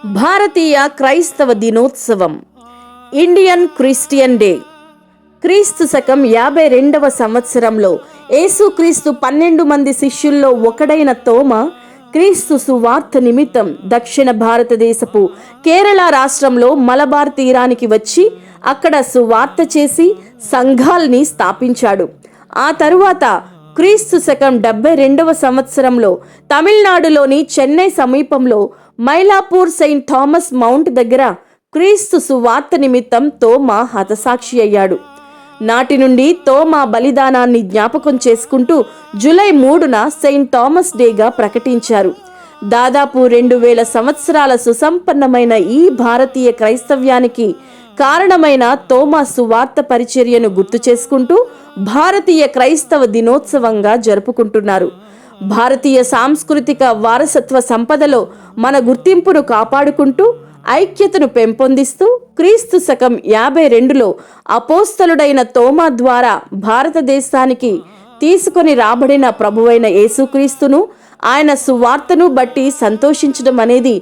భారతీయ క్రైస్తవ దినోత్సవం, Indian Christian day. క్రీస్తు శకం 52వ సంవత్సరంలో యేసుక్రీస్తు 12 మంది శిష్యుల్లో ఒకడైన తోమ క్రీస్తు సువార్త నిమిత్తం దక్షిణ భారతదేశపు కేరళ రాష్ట్రంలో మలబార్ తీరానికి వచ్చి అక్కడ సువార్త చేసి సంఘాల్ని స్థాపించాడు. ఆ తరువాత క్రీస్తు శకం 72వ సంవత్సరంలో తమిళనాడులోని చెన్నై సమీపంలో మైలాపూర్ సెయింట్ థామస్ మౌంట్ దగ్గర క్రీస్తు సువార్త నిమిత్తం తోమ హతసాక్షి అయ్యాడు. నాటి నుండి తోమ బలిదానాన్ని జ్ఞాపకం చేసుకుంటూ జూలై 3న సెయింట్ థామస్ డేగా ప్రకటించారు. దాదాపు 2000 సంవత్సరాల సుసంపన్నమైన ఈ భారతీయ క్రైస్తవ్యానికి కారణమైన తోమ సువార్త పరిచర్యను గుర్తు చేసుకుంటూ భారతీయ క్రైస్తవ దినోత్సవంగా జరుపుకుంటున్నారు. భారతీయ సాంస్కృతిక వారసత్వ సంపదలో మన గుర్తింపును కాపాడుకుంటూ ఐక్యతను పెంపొందిస్తూ క్రీస్తు శకం 52లో అపోస్తలుడైన తోమా ద్వారా భారతదేశానికి తీసుకొని రాబడిన ప్రభువైన యేసుక్రీస్తును, ఆయన సువార్తను బట్టి సంతోషించడం అనేది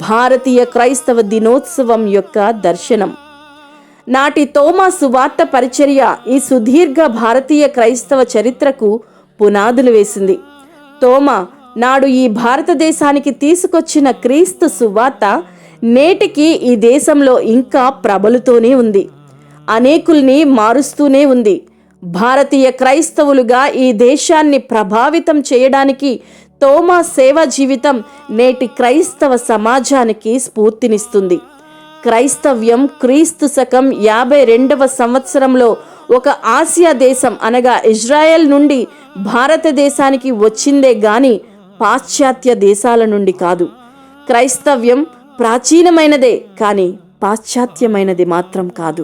భారతీయ క్రైస్తవ దినోత్సవం యొక్క దర్శనం. నాటి తోమా సువార్త పరిచర్య ఈ సుదీర్ఘ భారతీయ క్రైస్తవ చరిత్రకు పునాదులు వేసింది. తోమ నాడు ఈ భారతదేశానికి తీసుకొచ్చిన క్రీస్తు సువార్త నేటికి ఈ దేశంలో ఇంకా ప్రబలుతూనే ఉంది, అనేకుల్ని మారుస్తూనే ఉంది. భారతీయ క్రైస్తవులుగా ఈ దేశాన్ని ప్రభావితం చేయడానికి తోమా సేవా జీవితం నేటి క్రైస్తవ సమాజానికి స్ఫూర్తినిస్తుంది. క్రైస్తవ్యం క్రీస్తు శకం 52వ సంవత్సరంలో ఒక ఆసియా దేశం అనగా ఇజ్రాయెల్ నుండి భారతదేశానికి వచ్చిందే గాని పాశ్చాత్య దేశాల నుండి కాదు. క్రైస్తవ్యం ప్రాచీనమైనదే కానీ పాశ్చాత్యమైనది మాత్రం కాదు.